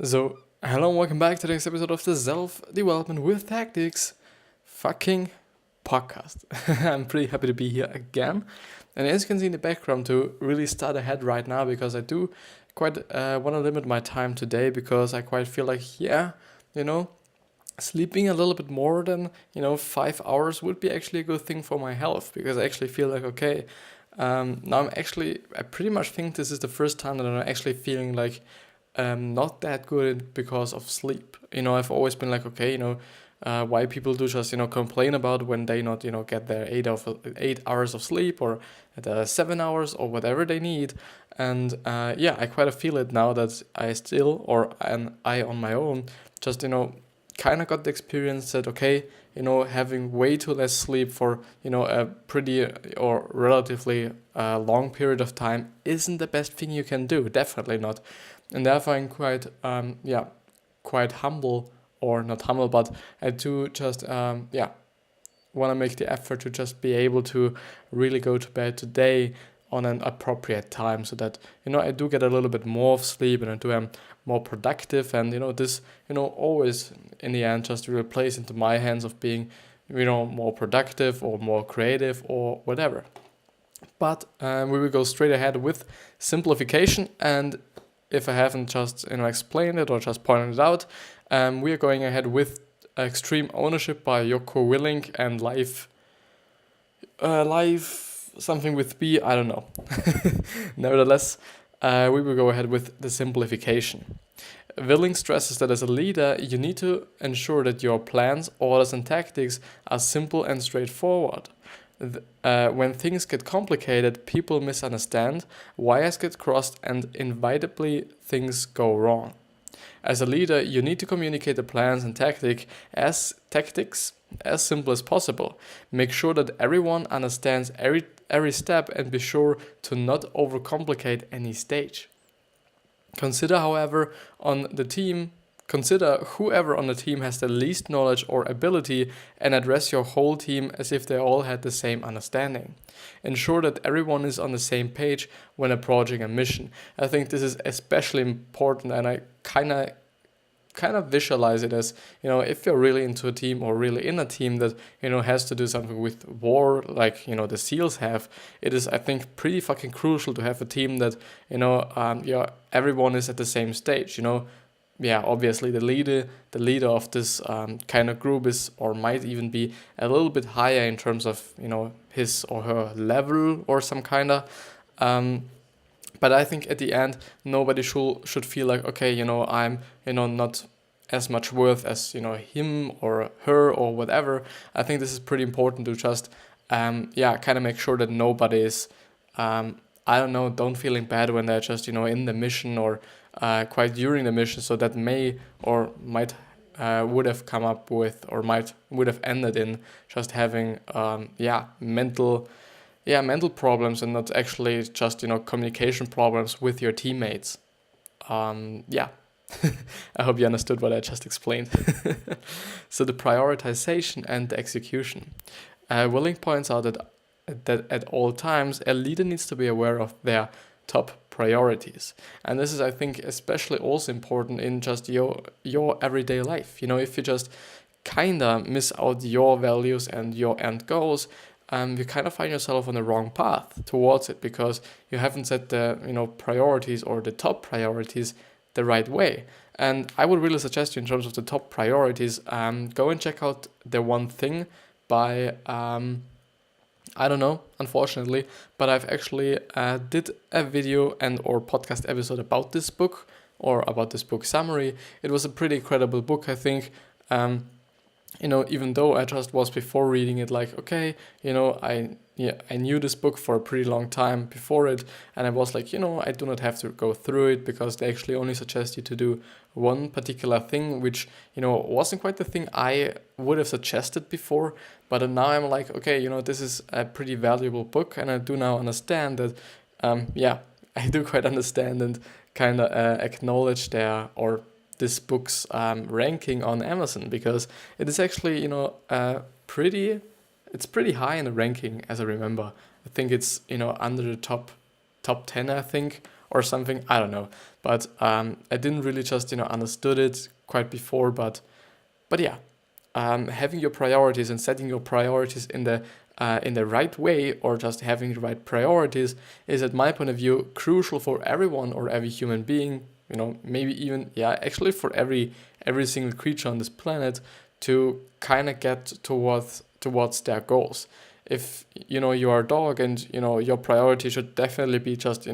Hello and welcome back to the next episode of the Self-Development with Tactics fucking podcast. I'm pretty happy to be here again. And as you can see in the background, to really start ahead right now, because I do quite want to limit my time today, because I quite feel like, sleeping a little bit more than, 5 hours would be actually a good thing for my health, because I actually feel like, now I pretty much think this is the first time that I'm actually feeling like not that good because of sleep. I've always been like, why people do just, complain about when they not, get their 8 hours of sleep, or the 7 hours or whatever they need. And I quite feel it now that I on my own just, kind of got the experience that, having way too less sleep for, a pretty or relatively long period of time isn't the best thing you can do. Definitely not. And therefore I'm quite humble, or not humble, but I do just, want to make the effort to just be able to really go to bed today on an appropriate time, so that, I do get a little bit more of sleep and I do am more productive. And, this, always in the end just really plays into my hands of being, more productive or more creative or whatever. But we will go straight ahead with simplification. And if I haven't just explained it or just pointed it out, we are going ahead with Extreme Ownership by Joko, Wilink, and Leif. Leif something with B, I don't know. Nevertheless, we will go ahead with the simplification. Wilink stresses that as a leader, you need to ensure that your plans, orders, and tactics are simple and straightforward. When things get complicated, people misunderstand, wires get crossed, and inevitably things go wrong. As a leader, you need to communicate the plans and tactics as simple as possible. Make sure that everyone understands every step, and be sure to not overcomplicate any stage. Consider whoever on the team has the least knowledge or ability, and address your whole team as if they all had the same understanding. Ensure that everyone is on the same page when approaching a mission. I think this is especially important, and I kind of visualize it as, if you're really into a team or really in a team that, has to do something with war, like, the SEALs have, it is, I think, pretty fucking crucial to have a team that, everyone is at the same stage, obviously the leader of this kind of group is, or might even be, a little bit higher in terms of, his or her level or some kind of. But I think at the end, nobody should feel like, I'm, not as much worth as, him or her or whatever. I think this is pretty important to just, kind of make sure that nobody is, don't feeling bad when they're just, in the mission or quite during the mission. So that may or might would have come up with, or would have ended in just having, mental problems, and not actually just, communication problems with your teammates. I hope you understood what I just explained. So the prioritization and the execution. Wilink points out that at all times, a leader needs to be aware of their top priorities. And this is, I think, especially also important in just your everyday life. If you just kind of miss out your values and your end goals, you kind of find yourself on the wrong path towards it, because you haven't set the priorities or the top priorities the right way. And I would really suggest you, in terms of the top priorities, go and check out The One Thing by I don't know, unfortunately, but I've actually did a video and or podcast episode about this book, or about this book summary. It was a pretty incredible book, I think. Even though I just was, before reading it, like, I knew this book for a pretty long time before it, and I was like, I do not have to go through it, because they actually only suggest you to do one particular thing, which, wasn't quite the thing I would have suggested before. But now I'm like, this is a pretty valuable book, and I do now understand that, I do quite understand and kind of acknowledge this book's ranking on Amazon, because it is actually, it's pretty high in the ranking, as I remember. I think it's, under the top 10, I think, or something. I don't know, but I didn't really just understood it quite before. But yeah, having your priorities and setting your priorities in the right way, or just having the right priorities, is, at my point of view, crucial for everyone or every human being. Maybe even actually for every single creature on this planet, to kind of get towards their goals. If you are a dog, and your priority should definitely be just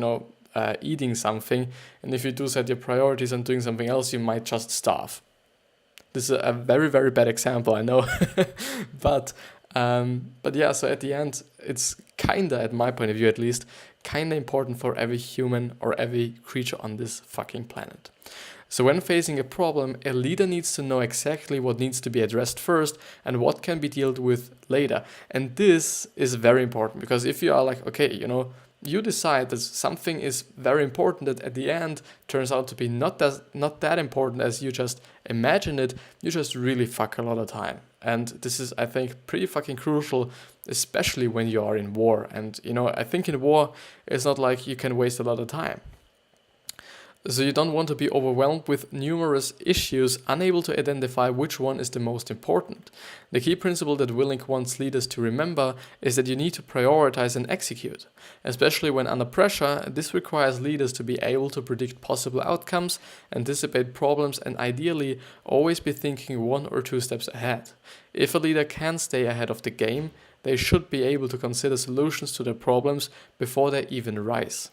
eating something, and if you do set your priorities on doing something else, you might just starve. This is a very, very bad example, I know. but yeah, so at the end, it's kinda, at my point of view at least, kinda important for every human or every creature on this fucking planet. So when facing a problem, a leader needs to know exactly what needs to be addressed first and what can be dealt with later. And this is very important, because if you are like, okay, you decide that something is very important that at the end turns out to be not that important as you just imagined it, you just really fuck a lot of time. And this is, I think, pretty fucking crucial, especially when you are in war. And, I think in war, it's not like you can waste a lot of time. So you don't want to be overwhelmed with numerous issues, unable to identify which one is the most important. The key principle that Wilink wants leaders to remember is that you need to prioritize and execute. Especially when under pressure, this requires leaders to be able to predict possible outcomes, anticipate problems, and ideally always be thinking 1 or 2 steps ahead. If a leader can stay ahead of the game, they should be able to consider solutions to their problems before they even arise.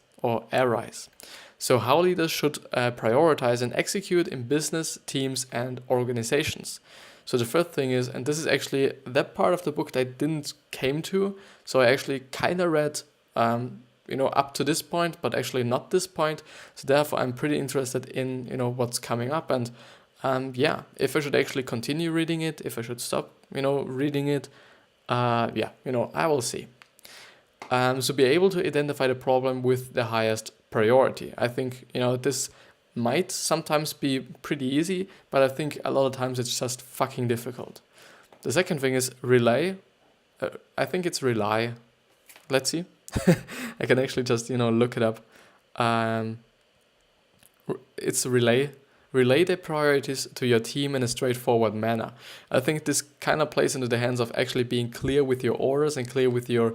So how leaders should prioritize and execute in business, teams, and organizations. So the first thing is, and this is actually that part of the book that I didn't came to, so I actually kind of read, up to this point, but actually not this point. So therefore, I'm pretty interested in, what's coming up, and if I should actually continue reading it, if I should stop, reading it, I will see. So be able to identify the problem with the highest priority. I think, this might sometimes be pretty easy, but I think a lot of times it's just fucking difficult. The second thing is relay. I think it's rely. Let's see. I can actually just, look it up. It's relay. Relay the priorities to your team in a straightforward manner. I think this kind of plays into the hands of actually being clear with your orders and clear with your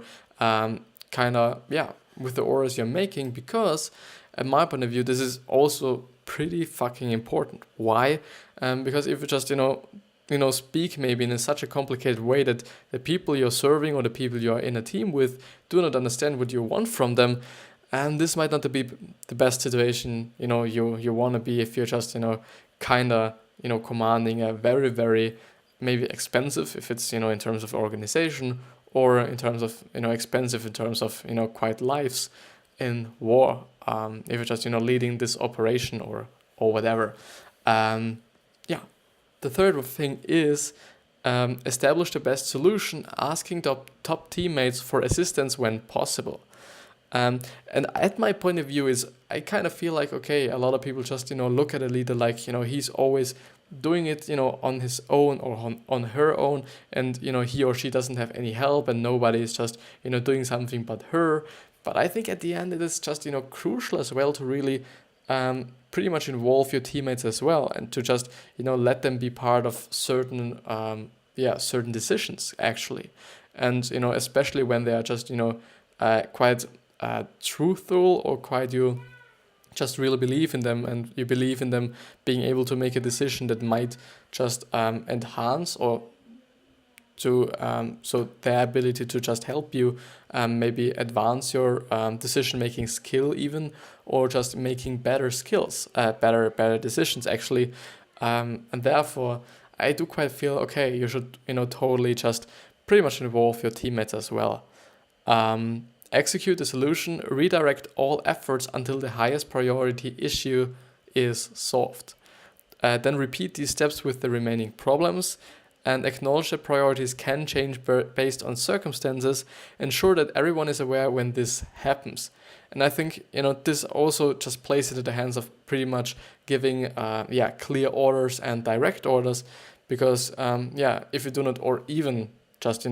with the orders you're making, because at my point of view, this is also pretty fucking important. Why? Because if you just, speak maybe in such a complicated way that the people you're serving or the people you're in a team with do not understand what you want from them, and this might not be the best situation, you want to be if you're just, commanding a very, very maybe expensive, if it's, in terms of organization, or in terms of, expensive in terms of, quite lives in war, if you're just, leading this operation or whatever. The third thing is establish the best solution, asking top teammates for assistance when possible. And at my point of view is, I kind of feel like, okay, a lot of people just, look at a leader like, he's always doing it, on his own or on her own, and, he or she doesn't have any help, and nobody is just, doing something but her. But I think at the end it is just, crucial as well to really pretty much involve your teammates as well, and to just, let them be part of certain decisions actually. And, especially when they are just, quite truthful, or quite you just really believe in them, and you believe in them being able to make a decision that might just enhance or to so their ability to just help you maybe advance your decision-making skill even, or just making better skills, better decisions actually, and therefore I do quite feel, okay, you should totally just pretty much involve your teammates as well. Execute the solution, redirect all efforts until the highest priority issue is solved. Then repeat these steps with the remaining problems, and acknowledge that priorities can change based on circumstances. Ensure that everyone is aware when this happens. And I think, this also just plays into the hands of pretty much giving clear orders and direct orders, because if you do not, or even just,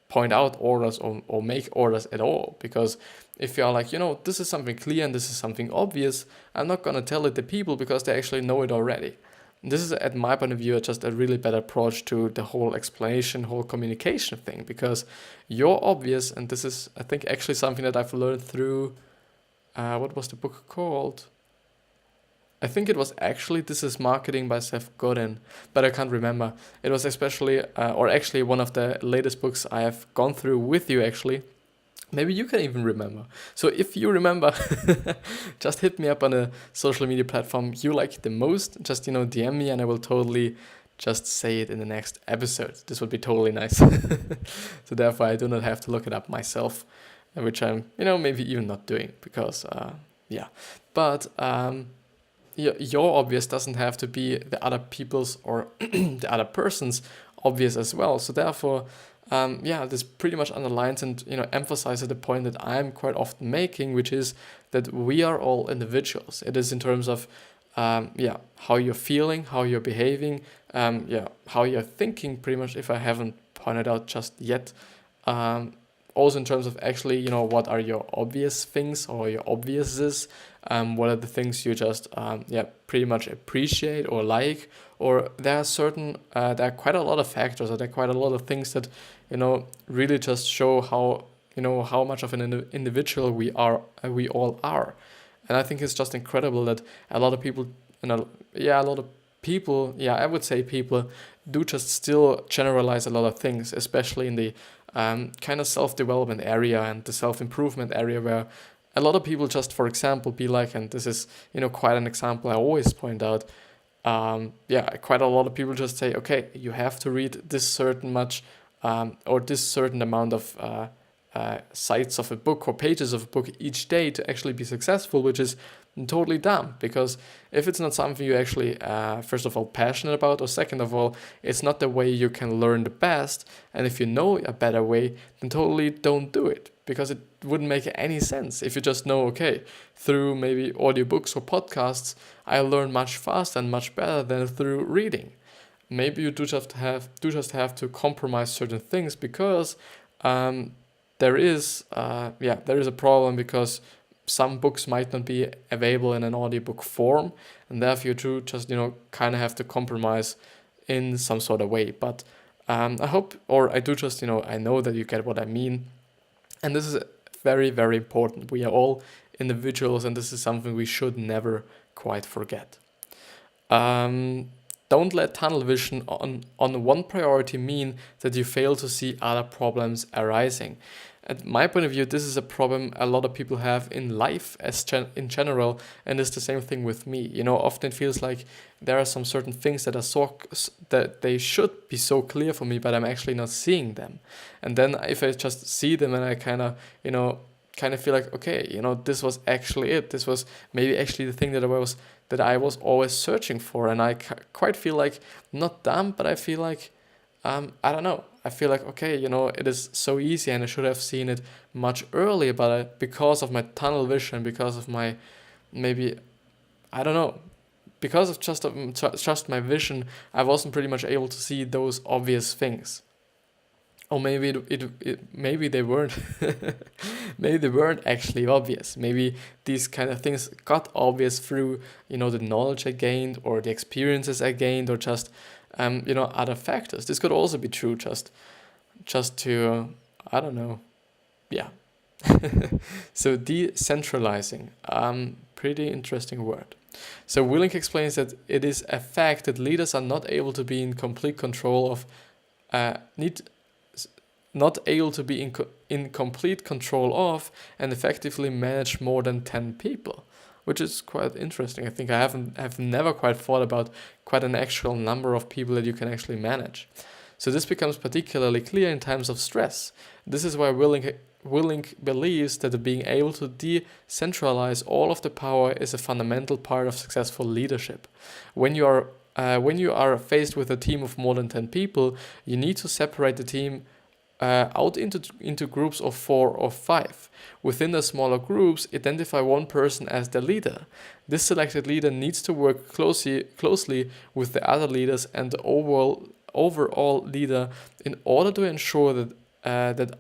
point out orders or make orders at all, because if you are like, this is something clear and this is something obvious, I'm not going to tell it to people because they actually know it already. This is, at my point of view, just a really bad approach to the whole explanation, whole communication thing, because you're obvious, and this is, I think, actually something that I've learned through, what was the book called? I think it was actually This is Marketing by Seth Godin, but I can't remember. It was especially, or actually one of the latest books I have gone through with you, actually. Maybe you can even remember. So if you remember, just hit me up on a social media platform you like the most. Just, DM me and I will totally just say it in the next episode. This would be totally nice. So therefore I do not have to look it up myself, which I'm, maybe even not doing because, yeah. But your obvious doesn't have to be the other people's or the other person's obvious as well. So therefore, this pretty much underlines and emphasizes the point that I'm quite often making, which is that we are all individuals. It is in terms of how you're feeling, how you're behaving, how you're thinking. Pretty much, if I haven't pointed out just yet. Also in terms of actually, what are your obvious things or your obviouses? What are the things you just pretty much appreciate or like? Or there are quite a lot of factors, or there are quite a lot of things that really just show how much of an individual we all are. And I think it's just incredible that a lot of people, I would say people do just still generalize a lot of things, especially in the kind of self-development area and the self-improvement area, where a lot of people just, for example, be like, and this is, quite an example I always point out, quite a lot of people just say, okay, you have to read this certain much or this certain amount of sites of a book or pages of a book each day to actually be successful, which is totally dumb, because if it's not something you actually, first of all, passionate about, or second of all, it's not the way you can learn the best, and if you know a better way, then totally don't do it, because it wouldn't make any sense if you just know, okay, through maybe audiobooks or podcasts, I learn much faster and much better than through reading. Maybe you do just have to compromise certain things, because there is a problem, because some books might not be available in an audiobook form, and therefore you do just kind of have to compromise in some sort of way. But I hope, or I do just I know that you get what I mean, and this is very, very important. We are all individuals, and this is something we should never quite forget. Don't let tunnel vision on one priority mean that you fail to see other problems arising. At my point of view, this is a problem a lot of people have in life in general, and it's the same thing with me. Often it feels like there are some certain things that are that they should be so clear for me, but I'm actually not seeing them. And then if I just see them and I kind of feel like, okay, this was actually it. This was maybe actually the thing that I was always searching for, and I quite feel like, not dumb, but I feel like, I don't know. I feel like, okay, it is so easy and I should have seen it much earlier, but because of my tunnel vision, because of my, maybe, I don't know, because of just my vision, I wasn't pretty much able to see those obvious things. Or maybe maybe they weren't, maybe they weren't actually obvious. Maybe these kind of things got obvious through, the knowledge I gained, or the experiences I gained, or just, other factors. This could also be true, just to, I don't know, yeah. So decentralizing, pretty interesting word. So Wilink explains that it is a fact that leaders are not able to be in complete control of, not able to be in complete control of and effectively manage more than 10 people, which is quite interesting. I think have never quite thought about quite an actual number of people that you can actually manage. So this becomes particularly clear in times of stress. This is why Wilink believes that being able to decentralize all of the power is a fundamental part of successful leadership. When you are faced with a team of more than 10 people, you need to separate the team out into groups of 4 or 5. Within the smaller groups, identify one person as the leader. This selected leader needs to work closely with the other leaders and the overall leader in order to ensure that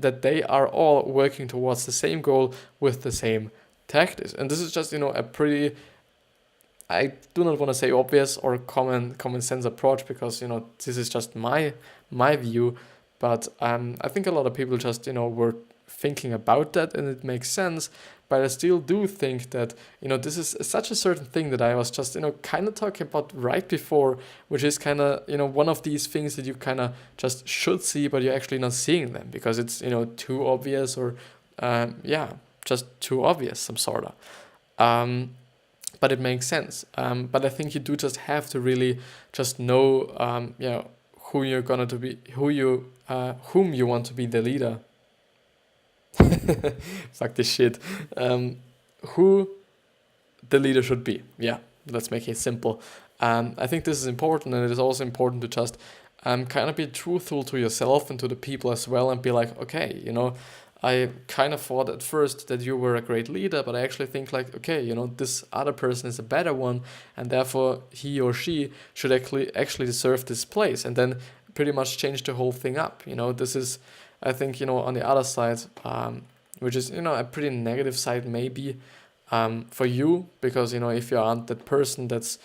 that they are all working towards the same goal with the same tactics. And this is just, a pretty, I do not want to say obvious or common sense approach, because this is just my view, but I think a lot of people just were thinking about that, and it makes sense. But I still do think that this is such a certain thing that I was just kind of talking about right before, which is kind of one of these things that you kind of just should see, but you're actually not seeing them because it's too obvious, or just too obvious, some sort of. But it makes sense. But I think you do just have to really just know who you're gonna to be, whom you want to be the leader. Fuck this shit. Who the leader should be. Yeah, let's make it simple. I think this is important, and it is also important to just kind of be truthful to yourself and to the people as well, and be like, okay, I kind of thought at first that you were a great leader, but I actually think like, okay, this other person is a better one, and therefore he or she should actually deserve this place, and then pretty much change the whole thing up. This is, I think, on the other side, which is, a pretty negative side maybe for you, because, if you aren't that person that's,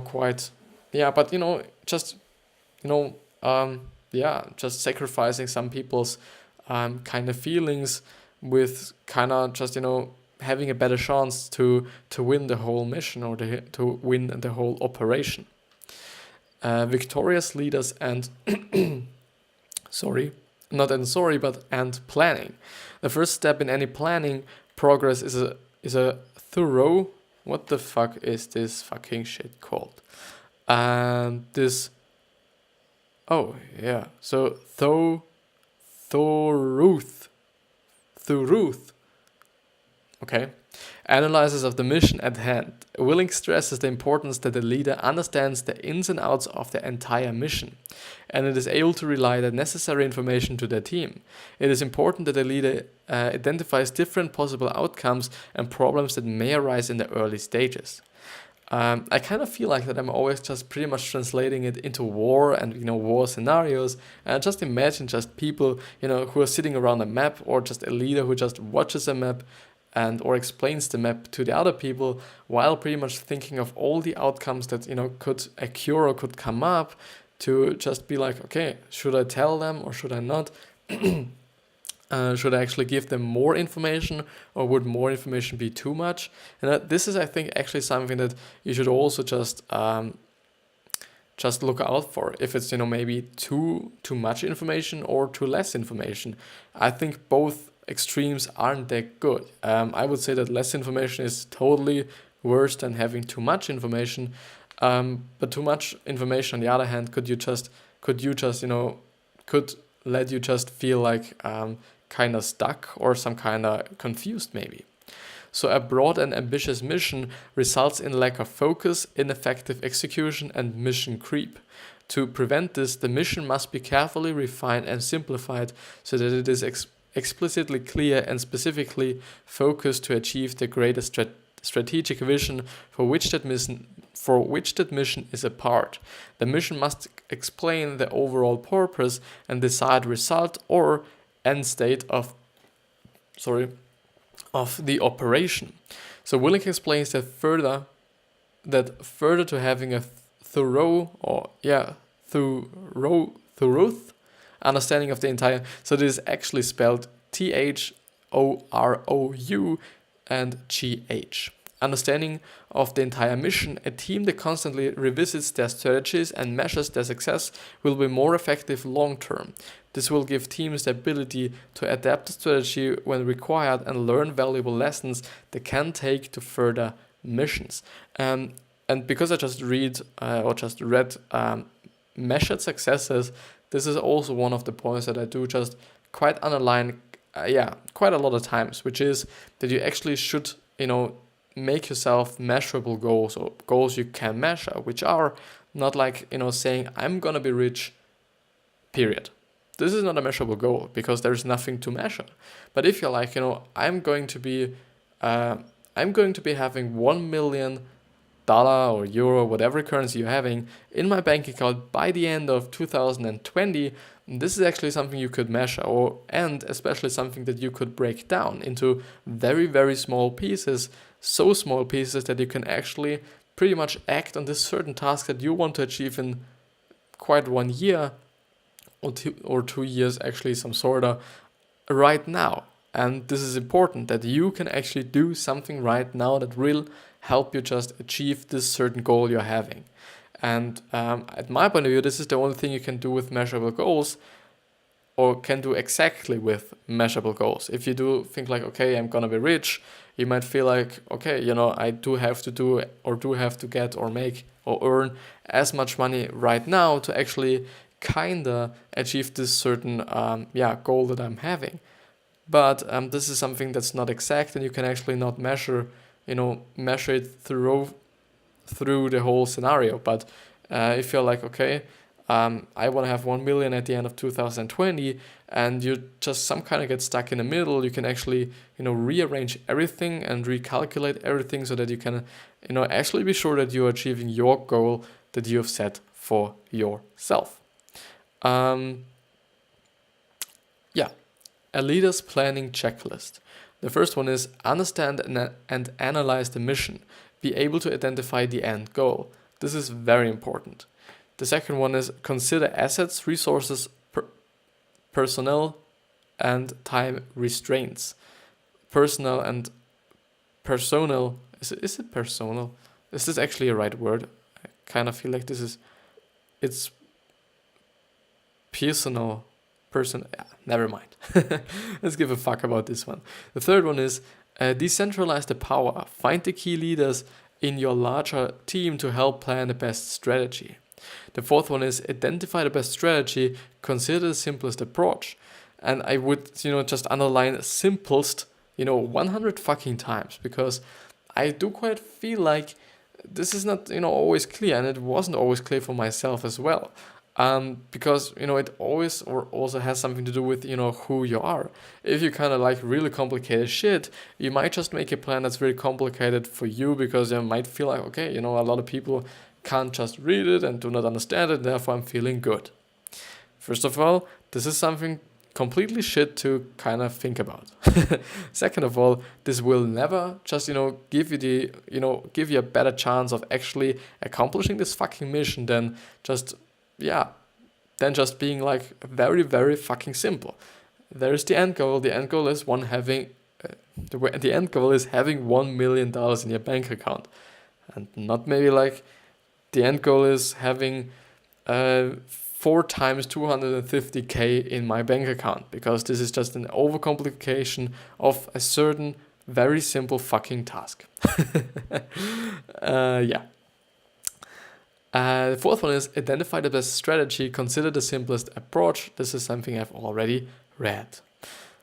quite, but, just, just sacrificing some people's kind of feelings with kind of just, having a better chance to win the whole mission, or to win the whole operation. Victorious leaders and, and planning. The first step in any planning progress is a thorough, what the fuck is this fucking shit called? Thoroughth. Okay. Analysis of the mission at hand. Wilink stresses the importance that the leader understands the ins and outs of the entire mission, and it is able to relay the necessary information to their team. It is important that the leader identifies different possible outcomes and problems that may arise in the early stages. I kind of feel like that I'm always just pretty much translating it into war and war scenarios, and I just imagine just people who are sitting around a map, or just a leader who just watches a map and or explains the map to the other people, while pretty much thinking of all the outcomes that could occur or could come up, to just be like, okay, should I tell them or should I not? Should I actually give them more information, or would more information be too much? And this is, I think, actually something that you should also just look out for. If it's maybe too much information or too less information. I think both extremes aren't that good. I would say that less information is totally worse than having too much information. But too much information, on the other hand, could let you just feel like kind of stuck or some kind of confused maybe. So a broad and ambitious mission results in lack of focus, ineffective execution, and mission creep. To prevent this, the mission must be carefully refined and simplified so that it is explicitly clear and specifically focused to achieve the greatest strategic vision for which that mission is a part. The mission must explain the overall purpose and desired result or end state of the operation. So Wilink explains that further to having a thorough understanding of the entire, so this is actually spelled THOROU and GH. Understanding of the entire mission, a team that constantly revisits their strategies and measures their success will be more effective long term. This will give teams the ability to adapt the strategy when required and learn valuable lessons they can take to further missions. And because I just read measured successes, this is also one of the points that I do just quite underline quite a lot of times, which is that you actually should make yourself measurable goals, or goals you can measure, which are not like saying I'm gonna be rich, period. This is not a measurable goal because there's nothing to measure. But if you're like I'm going to be having $1 million dollar or euro, whatever currency you're having, in my bank account by the end of 2020. This is actually something you could measure, and especially something that you could break down into very, very small pieces, so small pieces that you can actually pretty much act on this certain task that you want to achieve in quite 1 year or 2 years, actually some sort of, right now. And this is important, that you can actually do something right now that will help you just achieve this certain goal you're having. And at my point of view, this is the only thing you can do with measurable goals, or can do exactly with measurable goals. If you do think like, okay, I'm gonna be rich, you might feel like, okay, I do have to do, or do have to get or make or earn as much money right now to actually kinda achieve this certain goal that I'm having. But this is something that's not exact, and you can actually not measure it through the whole scenario. But if you're like, okay, I want to have 1 million at the end of 2020, and you just some kind of get stuck in the middle, you can actually rearrange everything and recalculate everything so that you can actually be sure that you're achieving your goal that you have set for yourself. A leader's planning checklist. The first one is understand and analyze the mission. Be able to identify the end goal. This is very important. The second one is consider assets, resources, personnel, and time restraints. Personal. Is it personal? Is this actually a right word? I kind of feel like it's personal. Never mind. Let's give a fuck about this one. The third one is decentralize the power. Find the key leaders in your larger team to help plan the best strategy. The fourth one is identify the best strategy. Consider the simplest approach. And I would, just underline simplest, 100 fucking times, because I do quite feel like this is not, always clear, and it wasn't always clear for myself as well. Because it always or also has something to do with who you are. If you kind of like really complicated shit, you might just make a plan that's very complicated for you, because you might feel like, okay, a lot of people can't just read it and do not understand it, therefore I'm feeling good. First of all, this is something completely shit to kind of think about. Second of all, this will never just give you a better chance of actually accomplishing this fucking mission than just being like very, very fucking simple. There's the end goal. The end goal is having $1 million in your bank account, and not maybe like the end goal is having 4 times 250k in my bank account, because this is just an overcomplication of a certain very simple fucking task. The fourth one is identify the best strategy, consider the simplest approach. This is something I've already read.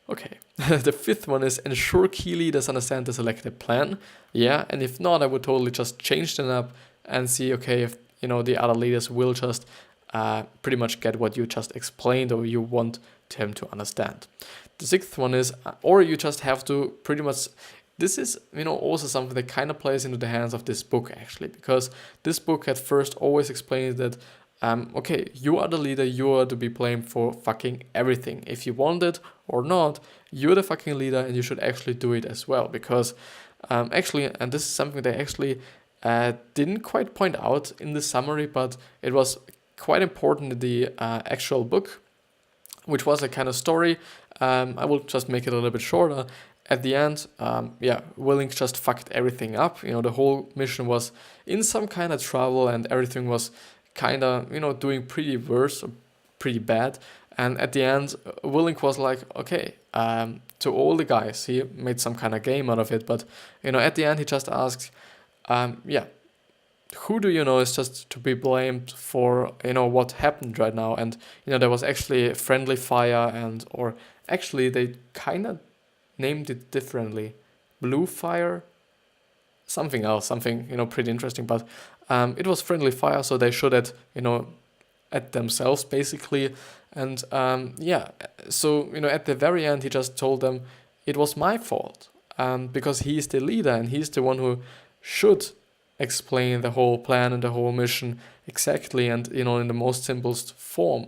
Okay. The fifth one is ensure key leaders understand the selected plan. Yeah, and if not, I would totally just change them up and see, okay, if the other leaders will just pretty much get what you just explained or you want them to understand. The sixth one is, or you just have to pretty much. This is, also something that kind of plays into the hands of this book, actually, because this book at first always explains that, okay, you are the leader, you are to be blamed for fucking everything. If you want it or not, you're the fucking leader and you should actually do it as well, because actually, and this is something they actually didn't quite point out in the summary, but it was quite important in the actual book, which was a kind of story. I will just make it a little bit shorter. At the end, Wilink just fucked everything up. The whole mission was in some kind of trouble, and everything was kind of, doing pretty worse or pretty bad. And at the end, Wilink was like, okay, to all the guys, he made some kind of game out of it. But, at the end, he just asked, who do you know is just to be blamed for, what happened right now? And, there was actually friendly fire or actually they kind of named it differently. Blue fire, something else, something, pretty interesting. But it was friendly fire, so they shot at, at themselves, basically. And so, at the very end, he just told them it was my fault, because he's the leader and he's the one who should explain the whole plan and the whole mission exactly and in the most simplest form.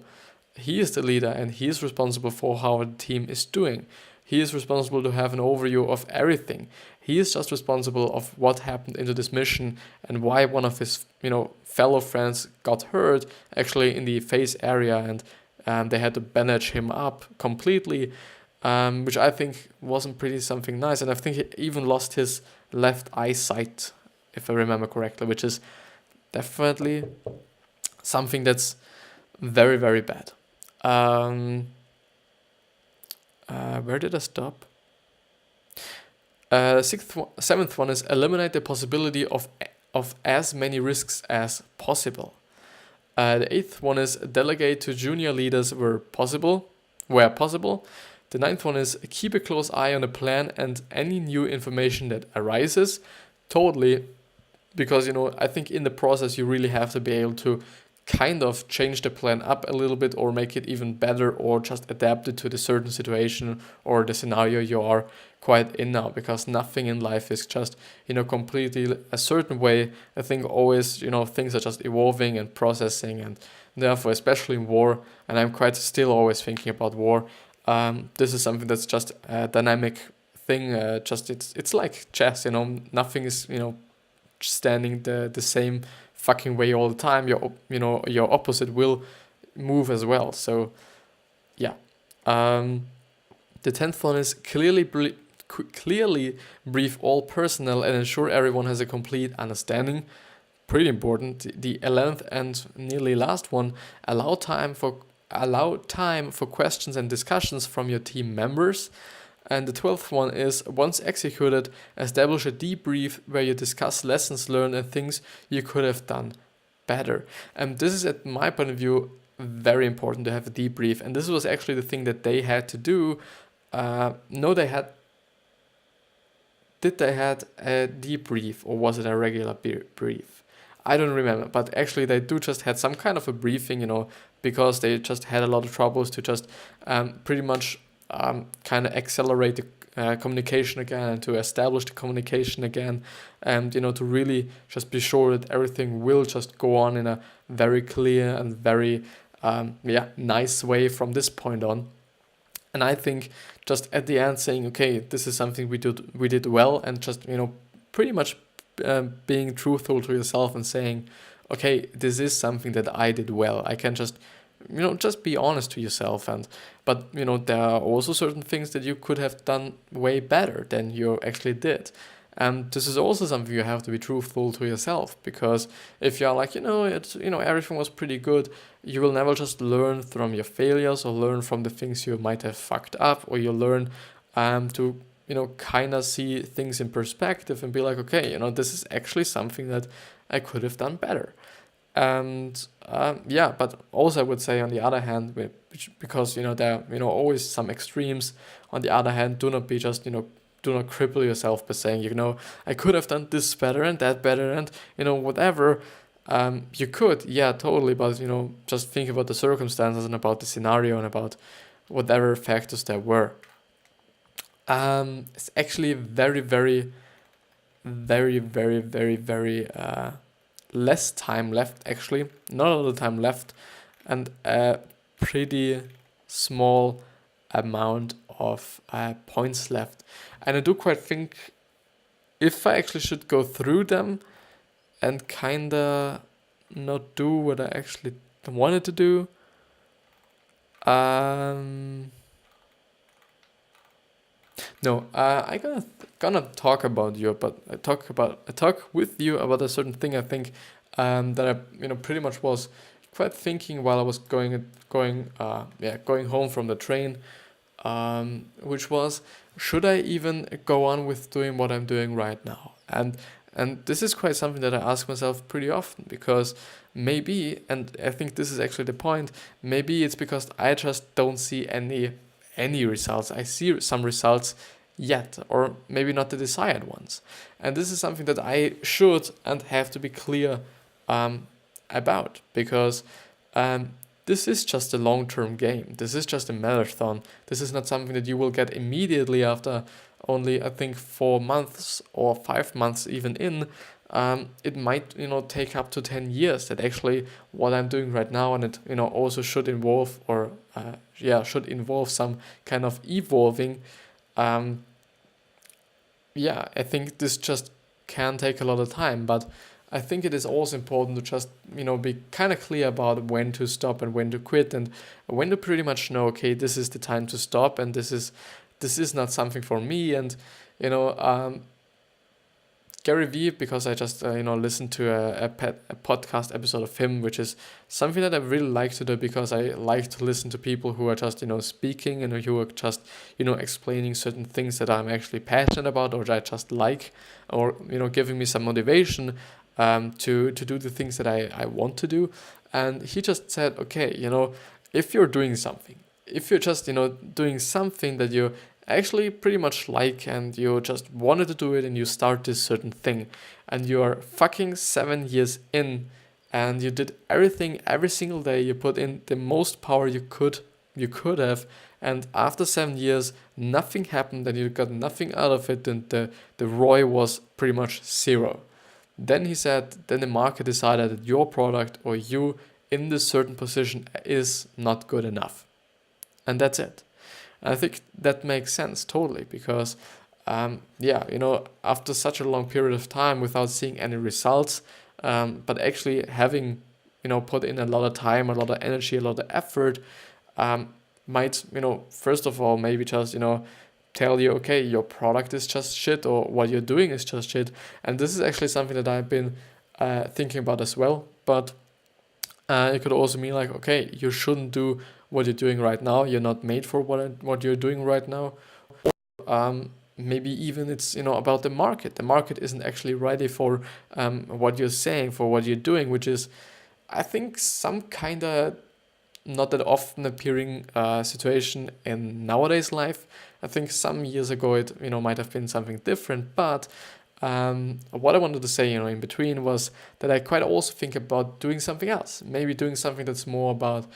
He is the leader and he is responsible for how the team is doing. He is responsible to have an overview of everything. He is just responsible of what happened into this mission and why one of his fellow friends got hurt actually in the face area, and they had to bandage him up completely, which I think wasn't pretty something nice. And I think he even lost his left eyesight, if I remember correctly, which is definitely something that's very, very bad. Where did I stop? Seventh one is eliminate the possibility of as many risks as possible. The eighth one is delegate to junior leaders where possible. The ninth one is keep a close eye on the plan and any new information that arises. Totally, because I think in the process you really have to be able to kind of change the plan up a little bit or make it even better or just adapt it to the certain situation or the scenario you are quite in now, because nothing in life is just completely a certain way. I think always things are just evolving and processing, and therefore especially in war, and I'm quite still always thinking about war, this is something that's just a dynamic thing. It's like chess, nothing is standing the same fucking way all the time. Your opposite will move as well. So yeah. The 10th one is clearly brief all personnel and ensure everyone has a complete understanding. Pretty important. The 11th and nearly last one, allow time for questions and discussions from your team members. And the 12th one is, once executed, establish a debrief where you discuss lessons learned and things you could have done better. And this is, at my point of view, very important to have a debrief. And this was actually the thing that they had to do. Did they had a debrief, or was it a regular brief? I don't remember, but actually they do just had some kind of a briefing, because they just had a lot of troubles to just pretty much kind of accelerate the communication again and to establish the communication again, and to really just be sure that everything will just go on in a very clear and very nice way from this point on. And I think just at the end saying, okay, this is something we did well, and just pretty much being truthful to yourself and saying, okay, this is something that I did well. I can just be honest to yourself, but there are also certain things that you could have done way better than you actually did. And this is also something you have to be truthful to yourself, because if you're like, everything was pretty good, you will never just learn from your failures or learn from the things you might have fucked up, or you learn to kind of see things in perspective and be like, okay, this is actually something that I could have done better. And but also I would say, on the other hand, because there are always some extremes. On the other hand, do not be just do not cripple yourself by saying I could have done this better and that better and whatever. You could, yeah, totally, but just think about the circumstances and about the scenario and about whatever factors there were. It's actually very, very, very, very, very, very less time left, actually, not a lot of time left, and a pretty small amount of points left. And I do quite think if I actually should go through them and kinda not do what I actually wanted to do, I'm gonna talk about you, but I talk with you about a certain thing. I think that I pretty much was quite thinking while I was going home from the train, which was, should I even go on with doing what I'm doing right now? And this is quite something that I ask myself pretty often, because maybe, and I think this is actually the point, maybe it's because I just don't see any results. I see some results yet, or maybe not the desired ones. And this is something that I should and have to be clear about, because this is just a long-term game. This is just a marathon. This is not something that you will get immediately after only, I think, 4 months or 5 months even in. it might, take up to 10 years that actually what I'm doing right now, and it, also should involve should involve some kind of evolving. I think this just can take a lot of time, but I think it is also important to just, be kind of clear about when to stop and when to quit, and when to pretty much know, okay, this is the time to stop, and this is not something for me. And, Gary Vee, because I just listened to a podcast episode of him, which is something that I really like to do, because I like to listen to people who are just speaking, and who are just explaining certain things that I'm actually passionate about, or that I just like, or giving me some motivation to do the things that I want to do. And he just said, okay, if you're doing something, if you're just doing something that you actually pretty much like, and you just wanted to do it, and you start this certain thing, and you are fucking 7 years in, and you did everything every single day, you put in the most power you could have, and after 7 years nothing happened, and you got nothing out of it, and the ROI was pretty much zero. Then he said, then the market decided that your product, or you in this certain position, is not good enough, and that's it. I think that makes sense totally, because after such a long period of time without seeing any results, but actually having put in a lot of time, a lot of energy, a lot of effort, might first of all maybe just tell you, okay, your product is just shit, or what you're doing is just shit. And this is actually something that I've been thinking about as well. But it could also mean like, okay, you shouldn't do what you're doing right now. You're not made for what you're doing right now. Or maybe even it's about the market. The market isn't actually ready for what you're saying, for what you're doing, which is, I think, some kind of not that often appearing situation in nowadays life. I think some years ago it might have been something different, but what I wanted to say in between was that I quite also think about doing something else, maybe doing something that's more about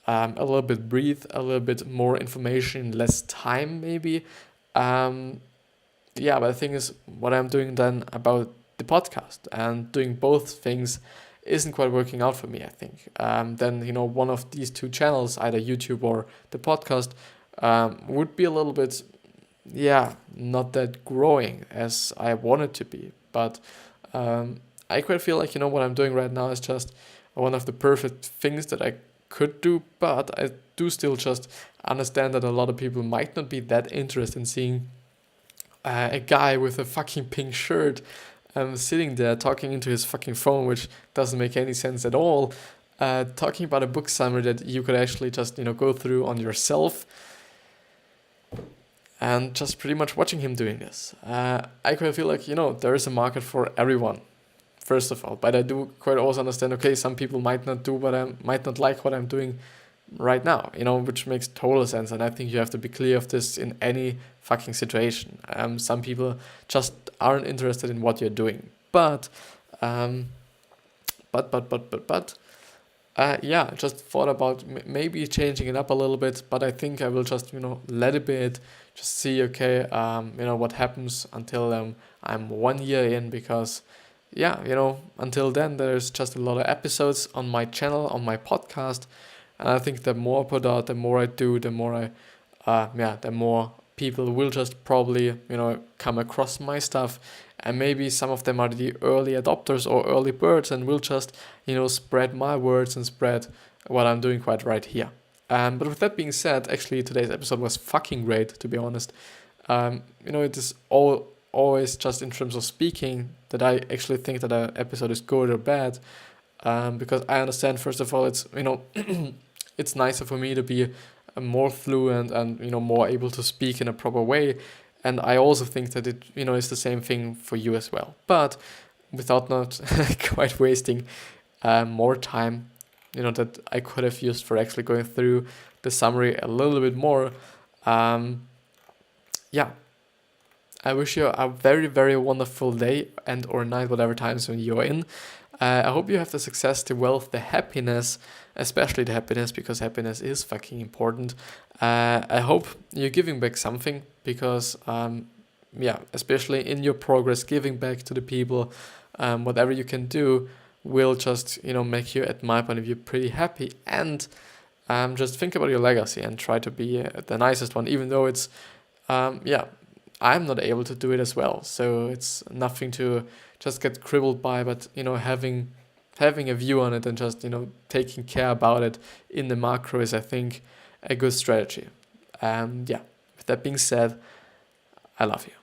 a little bit breathe, a little bit more information, less time maybe. But the thing is, what I'm doing then about the podcast and doing both things isn't quite working out for me, I think. Then one of these two channels, either YouTube or the podcast, would be a little bit not that growing as I want it to be. But I quite feel like what I'm doing right now is just one of the perfect things that I could do, but I do still just understand that a lot of people might not be that interested in seeing a guy with a fucking pink shirt sitting there talking into his fucking phone, which doesn't make any sense at all, talking about a book summary that you could actually just go through on yourself, and just pretty much watching him doing this. I quite feel like there is a market for everyone, first of all, but I do quite also understand, okay, some people might not like what I'm doing right now, which makes total sense. And I think you have to be clear of this in any fucking situation. Some people just aren't interested in what you're doing, but just thought about maybe changing it up a little bit, but I think I will just let it be, just see, okay, what happens until I'm 1 year in, because until then there's just a lot of episodes on my channel, on my podcast. And I think the more I put out, the more I do, the more the more people will just probably, come across my stuff. And maybe some of them are the early adopters or early birds and will just, spread my words and spread what I'm doing quite right here. But with that being said, actually today's episode was fucking great, to be honest. It is always just in terms of speaking that I actually think that an episode is good or bad. Because I understand, first of all, it's, it's nicer for me to be more fluent and, more able to speak in a proper way. And I also think that it, is the same thing for you as well. But without not quite wasting more time, that I could have used for actually going through the summary a little bit more. I wish you a very, very wonderful day and or night, whatever time zone you're in. I hope you have the success, the wealth, the happiness, especially the happiness, because happiness is fucking important. I hope you're giving back something, because, especially in your progress, giving back to the people whatever you can do will just, make you, at my point of view, pretty happy. And just think about your legacy and try to be the nicest one, even though it's, I'm not able to do it as well. So it's nothing to just get crippled by, but, having a view on it and just, taking care about it in the macro is, I think, a good strategy. With that being said, I love you.